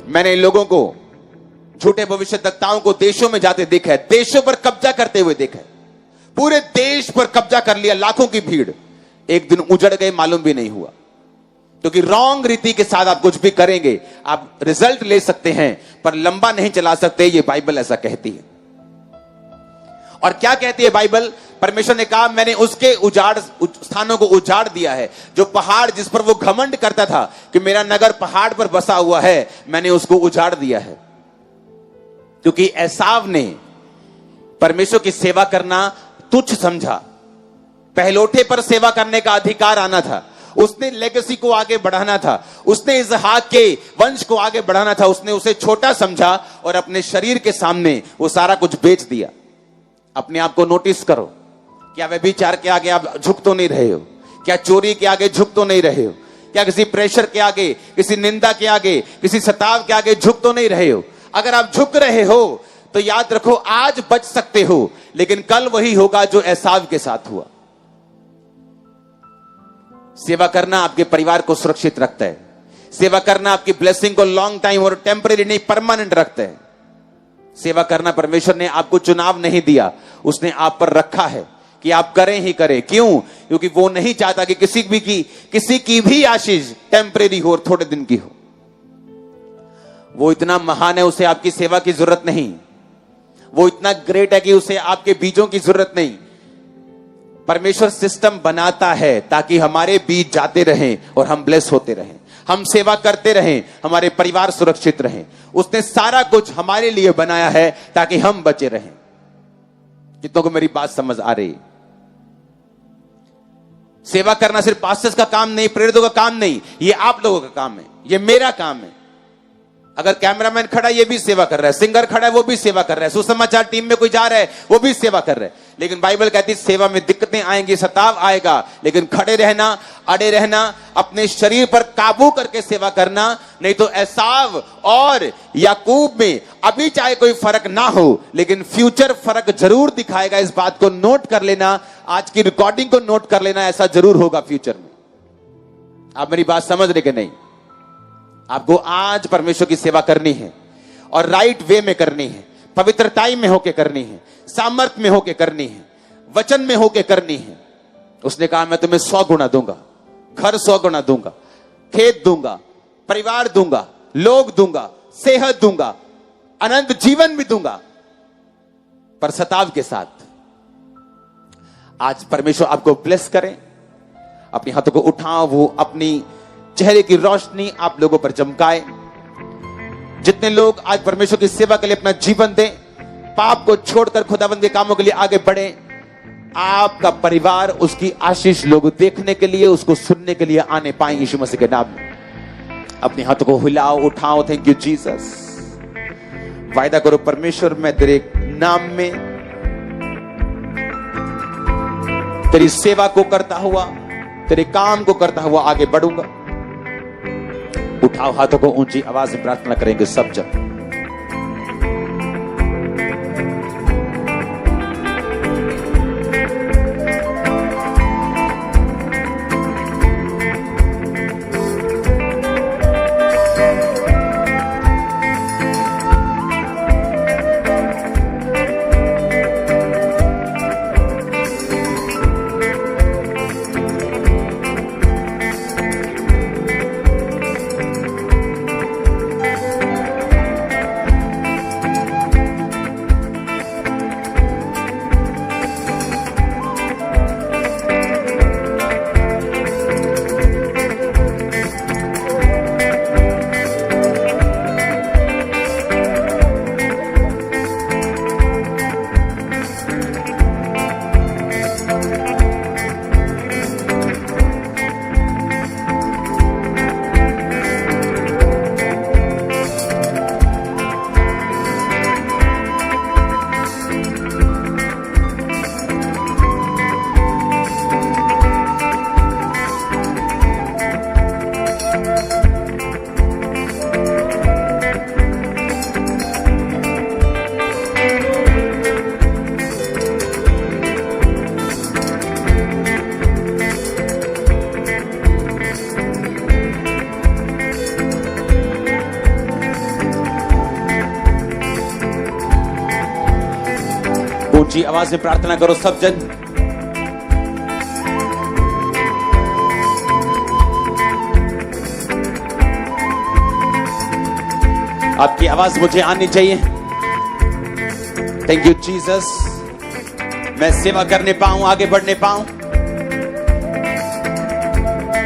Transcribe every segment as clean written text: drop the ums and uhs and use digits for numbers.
मैंने इन लोगों को, झूठे भविष्यद्वक्ताओं को देशों में जाते देखा है, देशों पर कब्जा करते हुए देखा है, पूरे देश पर कब्जा कर लिया, लाखों की भीड़, एक दिन उजड़ गए, मालूम भी नहीं हुआ। क्योंकि रॉन्ग रीति के साथ आप कुछ भी करेंगे, आप रिजल्ट ले सकते हैं पर लंबा नहीं चला सकते, ये बाइबल ऐसा कहती है। और क्या कहती है बाइबल? परमेश्वर ने कहा मैंने उसके उजाड़ स्थानों को उजाड़ दिया है, जो पहाड़ जिस पर वो घमंड करता था कि मेरा नगर पहाड़ पर बसा हुआ है, मैंने उसको उजाड़ दिया है। क्योंकि एसाव ने परमेश्वर की सेवा करना तुच्छ समझा, पहलोठे पर सेवा करने का अधिकार आना था, उसने लेगेसी को आगे बढ़ाना था, उसने इसहाक के वंश को आगे बढ़ाना था, उसने उसे छोटा समझा और अपने शरीर के सामने वो सारा कुछ बेच दिया। अपने आप को नोटिस करो, क्या व्यभिचार के आगे आप झुक तो नहीं रहे हो? क्या चोरी के आगे झुक तो नहीं रहे हो? क्या किसी प्रेशर के आगे, किसी निंदा के आगे, किसी सताव के आगे झुक तो नहीं रहे हो? अगर आप झुक रहे हो तो याद रखो आज बच सकते हो, लेकिन कल वही होगा जो एसाव के साथ हुआ। सेवा करना आपके परिवार को सुरक्षित रखता है, सेवा करना आपकी ब्लेसिंग को लॉन्ग टाइम और टेम्परेरी नहीं परमानेंट रखता है। सेवा करना, परमेश्वर ने आपको चुनाव नहीं दिया, उसने आप पर रखा है कि आप करें ही करें। क्यों? क्योंकि वो नहीं चाहता कि किसी की भी आशीष टेम्परेरी हो और थोड़े दिन की हो। वो इतना महान है, उसे आपकी सेवा की जरूरत नहीं। वो इतना ग्रेट है कि उसे आपके बीजों की जरूरत नहीं। परमेश्वर सिस्टम बनाता है ताकि हमारे बीज जाते रहें और हम ब्लेस होते रहें, हम सेवा करते रहें, हमारे परिवार सुरक्षित रहें। उसने सारा कुछ हमारे लिए बनाया है ताकि हम बचे रहें। कितनों को मेरी बात समझ आ रही? सेवा करना सिर्फ पास्टर्स का काम नहीं, प्रेरितों का काम नहीं, ये आप लोगों का काम है, ये मेरा काम है। अगर कैमरामैन खड़ा है ये भी सेवा कर रहा है, सिंगर खड़ा है वो भी सेवा कर रहा है, सुसमाचार टीम में कोई जा रहा है वो भी सेवा कर रहा है। लेकिन बाइबल कहती है सेवा में दिक्कतें आएंगी, सताव आएगा, लेकिन खड़े रहना, अड़े रहना, अपने शरीर पर काबू करके सेवा करना। नहीं तो एसाव और याकूब में अभी चाहे कोई फर्क ना हो, लेकिन फ्यूचर फर्क जरूर दिखाएगा। इस बात को नोट कर लेना, आज की रिकॉर्डिंग को नोट कर लेना, ऐसा जरूर होगा फ्यूचर में। आप मेरी बात समझ रहे कि नहीं? आपको आज परमेश्वर की सेवा करनी है और राइट वे में करनी है, पवित्रताई में होके करनी है, सामर्थ्य में होके करनी है, वचन में होके करनी है। उसने कहा मैं तुम्हें 100 गुना दूंगा, घर 100 गुना दूंगा, खेत दूंगा, परिवार दूंगा, लोग दूंगा, सेहत दूंगा, अनंत जीवन भी दूंगा, पर सताव के साथ। आज परमेश्वर आपको ब्लेस करें। अपने हाथों को उठाओ, वो अपनी चेहरे की रोशनी आप लोगों पर चमकाए। जितने लोग आज परमेश्वर की सेवा के लिए अपना जीवन दें, पाप को छोड़कर खुदावंद के कामों के लिए आगे बढ़े, आपका परिवार उसकी आशीष लोग देखने के लिए, उसको सुनने के लिए आने पाए यीशु मसीह के नाम में। अपने हाथों को हिलाओ, उठाओ। Thank you Jesus. वायदा करो परमेश्वर मैं तेरे नाम में तेरी सेवा को करता हुआ, तेरे काम को करता हुआ आगे बढ़ूंगा। उठाओ हाथों को, ऊंची आवाज में प्रार्थना करेंगे सब जब। ऊंची आवाज में प्रार्थना करो सब जन। आपकी आवाज मुझे आनी चाहिए। थैंक यू जीसस, मैं सेवा करने पाऊं, आगे बढ़ने पाऊं।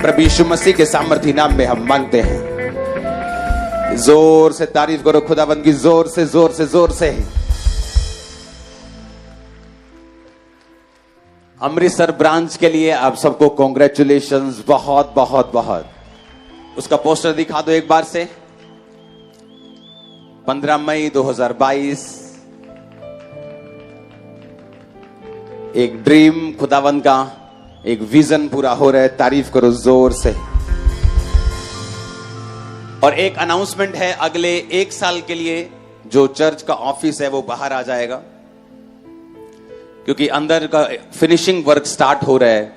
प्रभु यीशु मसीह के सामर्थी नाम में हम मांगते हैं। जोर से तारीफ करो खुदाबंद की, जोर से जोर से जोर से। अमृतसर ब्रांच के लिए आप सबको कॉन्ग्रेचुलेशंस, बहुत बहुत बहुत। उसका पोस्टर दिखा दो एक बार से। 15 मई 2022, एक ड्रीम खुदावंद का, एक विजन पूरा हो रहा है। तारीफ करो जोर से। और एक अनाउंसमेंट है, अगले 1 साल के लिए जो चर्च का ऑफिस है वो बाहर आ जाएगा, क्योंकि अंदर का फिनिशिंग वर्क स्टार्ट हो रहा है।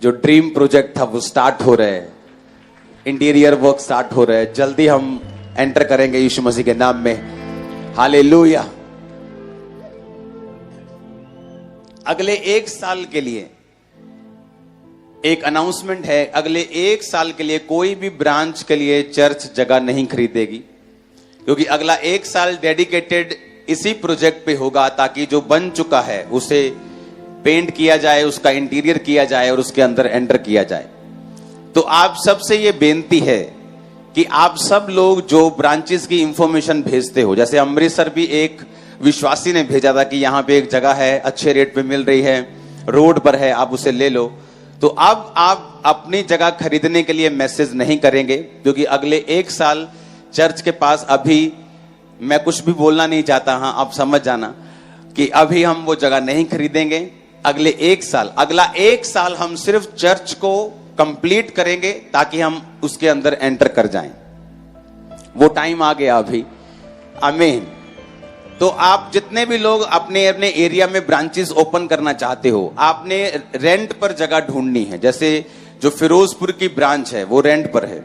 जो ड्रीम प्रोजेक्ट था वो स्टार्ट हो रहा है, इंटीरियर वर्क स्टार्ट हो रहा है। जल्दी हम एंटर करेंगे यीशु मसीह के नाम में। हालेलुया। अगले 1 साल के लिए एक अनाउंसमेंट है। अगले 1 साल के लिए कोई भी ब्रांच के लिए चर्च जगह नहीं खरीदेगी, क्योंकि अगला 1 साल डेडिकेटेड इसी प्रोजेक्ट पे होगा, ताकि जो बन चुका है उसे पेंट किया जाए, उसका इंटीरियर किया जाए और उसके अंदर एंटर किया जाए। तो आप सबसे ये बेनती है कि आप सब लोग जो ब्रांचेस की इंफॉर्मेशन भेजते हो, जैसे अमृतसर भी एक विश्वासी ने भेजा था कि यहाँ पे एक जगह है, अच्छे रेट पे मिल रही है, रोड पर है, आप उसे ले लो। तो अब आप अपनी जगह खरीदने के लिए मैसेज नहीं करेंगे, क्योंकि अगले 1 साल चर्च के पास, अभी मैं कुछ भी बोलना नहीं चाहता, हाँ आप समझ जाना कि अभी हम वो जगह नहीं खरीदेंगे। अगले 1 साल, अगला 1 साल हम सिर्फ चर्च को कंप्लीट करेंगे ताकि हम उसके अंदर एंटर कर जाएं। वो टाइम आ गया अभी। आमीन। तो आप जितने भी लोग अपने अपने एरिया में ब्रांचेस ओपन करना चाहते हो, आपने रेंट पर जगह ढूंढनी है। जैसे जो फिरोजपुर की ब्रांच है वो रेंट पर है,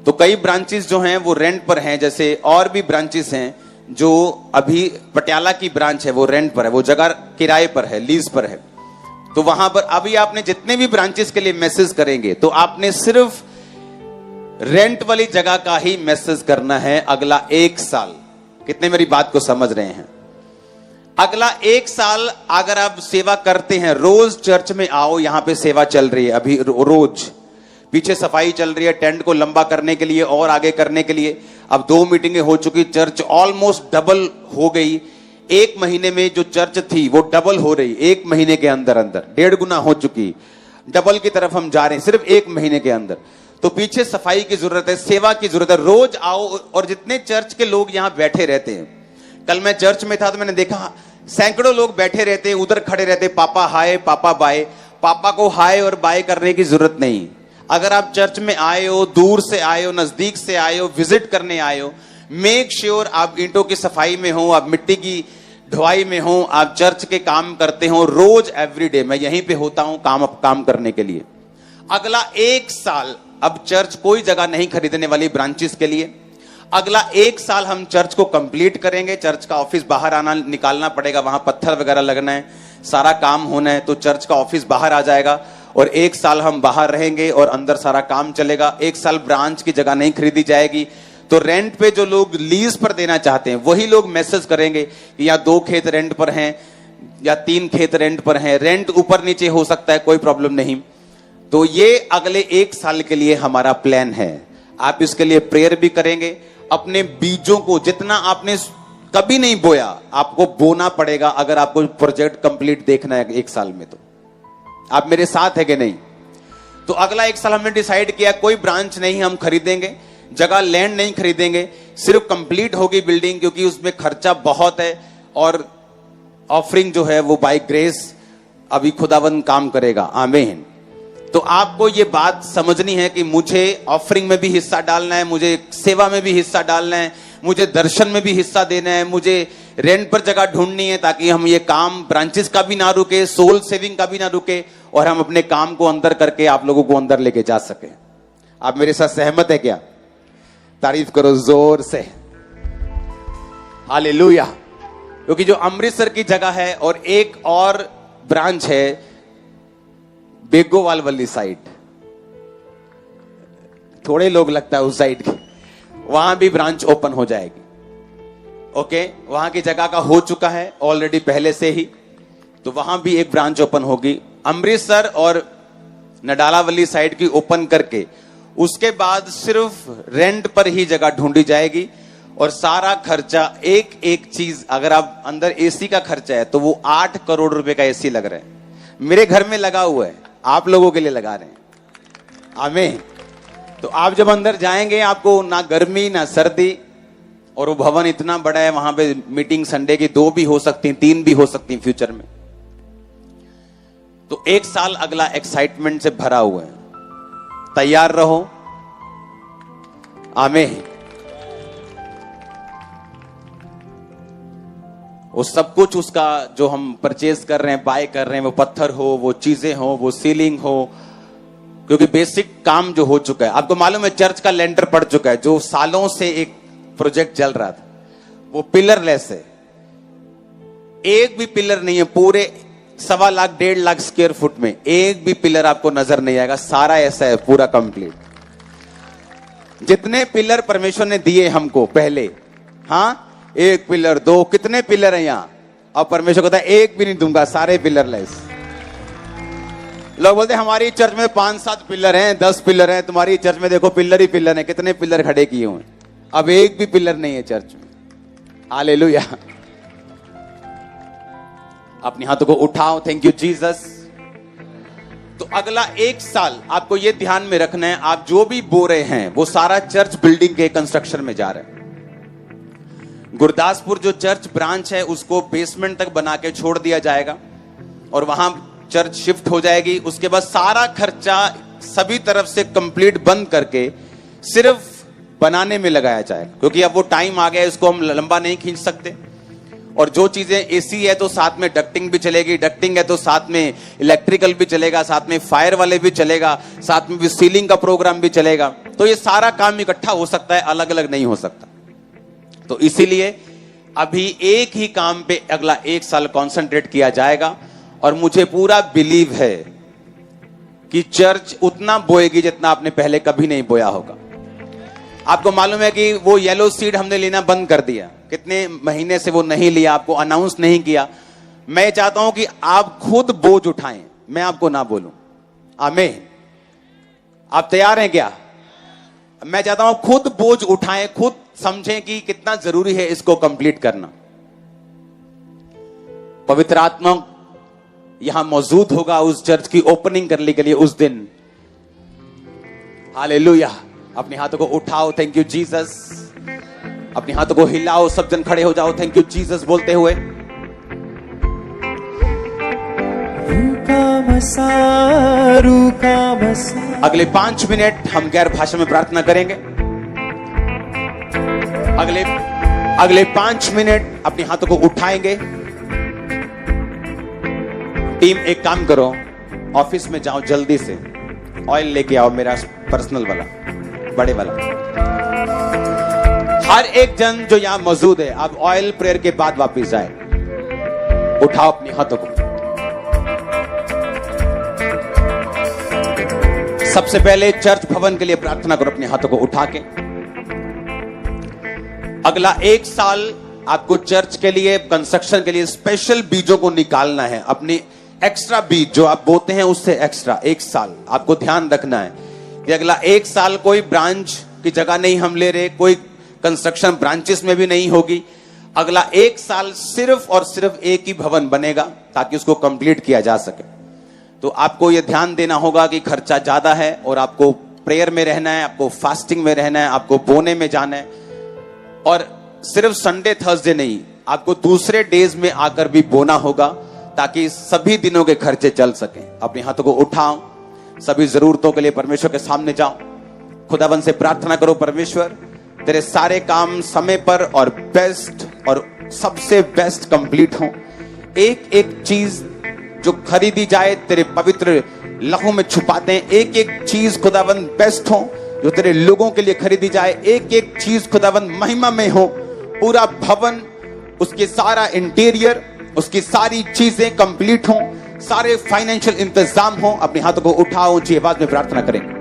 तो कई ब्रांचेस जो हैं वो रेंट पर हैं। जैसे और भी ब्रांचेस हैं, जो अभी पटियाला की ब्रांच है वो रेंट पर है, वो जगह किराए पर है, लीज पर है। तो वहां पर अभी आपने जितने भी ब्रांचेस के लिए मैसेज करेंगे, तो आपने सिर्फ रेंट वाली जगह का ही मैसेज करना है अगला 1 साल। कितने मेरी बात को समझ रहे हैं? अगला 1 साल अगर आप सेवा करते हैं, रोज चर्च में आओ, यहां पे सेवा चल रही है अभी रोज, पीछे सफाई चल रही है टेंट को लंबा करने के लिए और आगे करने के लिए। अब 2 मीटिंगें हो चुकी, चर्च ऑलमोस्ट डबल हो गई। 1 महीने में जो चर्च थी वो डबल हो रही, 1 महीने के अंदर अंदर 1.5 गुना हो चुकी। डबल की तरफ हम जा रहे हैं सिर्फ 1 महीने के अंदर। तो पीछे सफाई की जरूरत है, सेवा की जरूरत है। रोज आओ। और जितने चर्च के लोग यहां बैठे रहते हैं, कल मैं चर्च में था तो मैंने देखा सैकड़ों लोग बैठे रहते हैं, उधर खड़े रहते, पापा हाय पापा बाय। पापा को हाय और बाय करने की जरूरत नहीं। अगर आप चर्च में आए हो, दूर से आए हो, नजदीक से आए हो, विजिट करने आए हो, मेक श्योर आप ईंटों की सफाई में हो, आप मिट्टी की ढुआई में हो, आप चर्च के काम करते हो रोज, एवरीडे। मैं यहीं पे होता हूं काम करने के लिए। अगला 1 साल अब चर्च कोई जगह नहीं खरीदने वाली ब्रांचेस के लिए। अगला 1 साल हम चर्च को कंप्लीट करेंगे। चर्च का ऑफिस बाहर आना निकालना पड़ेगा, वहां पत्थर वगैरह लगना है, सारा काम होना है, तो चर्च का ऑफिस बाहर आ जाएगा। और 1 साल हम बाहर रहेंगे और अंदर सारा काम चलेगा। 1 साल ब्रांच की जगह नहीं खरीदी जाएगी। तो रेंट पे जो लोग लीज पर देना चाहते हैं वही लोग मैसेज करेंगे कि या 2 खेत रेंट पर हैं या 3 खेत रेंट पर हैं। रेंट ऊपर नीचे हो सकता है, कोई प्रॉब्लम नहीं। तो ये अगले 1 साल के लिए हमारा प्लान है। आप इसके लिए प्रेयर भी करेंगे। अपने बीजों को जितना आपने कभी नहीं बोया, आपको बोना पड़ेगा अगर आपको प्रोजेक्ट कंप्लीट देखना है 1 साल में। तो आप मेरे साथ है कि नहीं? तो अगला 1 साल हमने डिसाइड किया कोई ब्रांच नहीं हम खरीदेंगे, जगह लैंड नहीं खरीदेंगे, सिर्फ कंप्लीट होगी बिल्डिंग, क्योंकि उसमें खर्चा बहुत है। और ऑफरिंग जो है वो बाय ग्रेस अभी खुदावंद काम करेगा। आमीन। तो आपको ये बात समझनी है कि मुझे ऑफरिंग में भी हिस्सा डालना है, मुझे सेवा में भी हिस्सा डालना है, मुझे दर्शन में भी हिस्सा देना है, मुझे रेंट पर जगह ढूंढनी है, ताकि हम ये काम ब्रांचेस का भी ना रुके, सोल सेविंग का भी ना रुके, और हम अपने काम को अंदर करके आप लोगों को अंदर लेके जा सके। आप मेरे साथ सहमत है क्या? तारीफ करो जोर से। हालेलुया। क्योंकि जो अमृतसर की जगह है और एक और ब्रांच है बेगोवाल वाली साइड, थोड़े लोग लगता है उस साइड के, वहां भी ब्रांच ओपन हो जाएगी। ओके, वहां की जगह का हो चुका है ऑलरेडी पहले से ही, तो वहां भी एक ब्रांच ओपन होगी। अमृतसर और नडालावली साइड की ओपन करके उसके बाद सिर्फ रेंट पर ही जगह ढूंढी जाएगी और सारा खर्चा एक एक चीज, अगर आप अंदर एसी का खर्चा है तो वो 8 करोड़ रुपए का एसी लग रहा है। मेरे घर में लगा हुआ है, आप लोगों के लिए लगा रहे हैं। आमीन। तो आप जब अंदर जाएंगे आपको ना गर्मी ना सर्दी, और वो भवन इतना बड़ा है, वहां पे मीटिंग संडे की 2 भी हो सकती, 3 भी हो सकती फ्यूचर में। तो 1 साल अगला एक्साइटमेंट से भरा हुआ है, तैयार रहो। आमीन। वो सब कुछ उसका जो हम परचेज कर रहे हैं, बाय कर रहे हैं, वो पत्थर हो, वो चीजें हो, वो सीलिंग हो, क्योंकि बेसिक काम जो हो चुका है। आपको मालूम है चर्च का लेंटर पड़ चुका है, जो सालों से एक प्रोजेक्ट चल रहा था, वो पिलरलेस है। एक भी पिलर नहीं है, पूरे 1.25 लाख 1.5 लाख स्क्वायर फुट में एक भी पिलर आपको नजर नहीं आएगा। सारा ऐसा है, पूरा कंप्लीट। जितने पिलर परमेश्वर ने दिए हमको पहले, हाँ 1 पिलर 2, कितने पिलर है यहां, और परमेश्वर कहता है एक भी नहीं दूंगा, सारे पिलरलेस। लोग बोलते हैं हमारी चर्च में 5-7 पिलर हैं, 10 पिलर हैं, तुम्हारी चर्च में देखो पिलर ही पिलर है। कितने पिलर खड़े किए हुए, अब एक भी पिलर नहीं है चर्च में। हालेलुया। अपने हाथों को उठाओ, थैंक यू जीसस। तो अगला 1 साल आपको यह ध्यान में रखना है, आप जो भी बो रहे हैं वो सारा चर्च बिल्डिंग के कंस्ट्रक्शन में जा रहे हैं। गुरदासपुर जो चर्च ब्रांच है उसको बेसमेंट तक बना के छोड़ दिया जाएगा और वहां चर्च शिफ्ट हो जाएगी। उसके बाद सारा खर्चा सभी तरफ से कंप्लीट बंद करके सिर्फ बनाने में लगाया जाएगा, क्योंकि अब वो टाइम आ गया है, इसको हम लंबा नहीं खींच सकते। और जो चीजें एसी है तो साथ में डक्टिंग भी चलेगी, डक्टिंग है तो साथ में इलेक्ट्रिकल भी चलेगा, साथ में फायर वाले भी चलेगा, साथ में भी सीलिंग का प्रोग्राम भी चलेगा। तो ये सारा काम इकट्ठा हो सकता है, अलग अलग नहीं हो सकता। तो इसीलिए अभी एक ही काम पे अगला 1 साल कंसंट्रेट किया जाएगा। और मुझे पूरा बिलीव है कि चर्च उतना बोएगी जितना आपने पहले कभी नहीं बोया होगा। आपको मालूम है कि वो येलो सीड हमने लेना बंद कर दिया, कितने महीने से वो नहीं लिया, आपको अनाउंस नहीं किया। मैं चाहता हूं कि आप खुद बोझ उठाएं, मैं आपको ना बोलूं। आमीन। आप तैयार हैं क्या? मैं चाहता हूं खुद बोझ उठाएं, खुद समझें कि कितना जरूरी है इसको कंप्लीट करना। पवित्र आत्मा यहां मौजूद होगा उस चर्च की ओपनिंग करने के लिए उस दिन। हालेलुया। अपने हाथों को उठाओ, थैंक यू जीसस। अपने हाथों को हिलाओ, सब जन खड़े हो जाओ, थैंक यू जीसस बोलते हुए। अगले 5 मिनट हम गैर भाषा में प्रार्थना करेंगे। अगले 5 मिनट अपने हाथों को उठाएंगे। टीम एक काम करो, ऑफिस में जाओ, जल्दी से ऑयल लेके आओ, मेरा पर्सनल वाला, बड़े वाला। हर एक जन जो यहां मौजूद है, आप ऑयल प्रेयर के बाद वापस जाए। उठाओ अपने हाथों को। सबसे पहले चर्च भवन के लिए प्रार्थना करो, अपने हाथों को उठा के। अगला 1 साल आपको चर्च के लिए, कंस्ट्रक्शन के लिए स्पेशल बीजों को निकालना है। अपनी एक्स्ट्रा बीज जो आप बोते हैं उससे एक्स्ट्रा 1 साल आपको ध्यान रखना है कि अगला 1 साल कोई ब्रांच की जगह नहीं हम ले रहे, कोई कंस्ट्रक्शन ब्रांचेस में भी नहीं होगी। अगला 1 साल सिर्फ और सिर्फ एक ही भवन बनेगा ताकि उसको कंप्लीट किया जा सके। तो आपको यह ध्यान देना होगा कि खर्चा ज्यादा है और आपको प्रेयर में रहना है, आपको फास्टिंग में रहना है, आपको बोने में जाना है। और सिर्फ संडे थर्सडे नहीं, आपको दूसरे डेज में आकर भी बोना होगा ताकि सभी दिनों के खर्चे चल सके। अपने हाथों को उठाओ, सभी जरूरतों के लिए परमेश्वर के सामने जाओ, खुदाबंद से प्रार्थना करो, परमेश्वर तेरे सारे काम समय पर और बेस्ट और सबसे बेस्ट कंप्लीट हो। एक एक चीज जो खरीदी जाए तेरे पवित्र लहू में छुपाते हैं। एक एक चीज खुदाबंद बेस्ट हो जो तेरे लोगों के लिए खरीदी जाए। एक एक चीज खुदाबंद महिमा में हो। पूरा भवन उसके सारा इंटीरियर, उसकी सारी चीजें कंप्लीट हो, सारे फाइनेंशियल इंतजाम हो। अपने हाथों को उठाओ, ऊंची आवाज में प्रार्थना करें।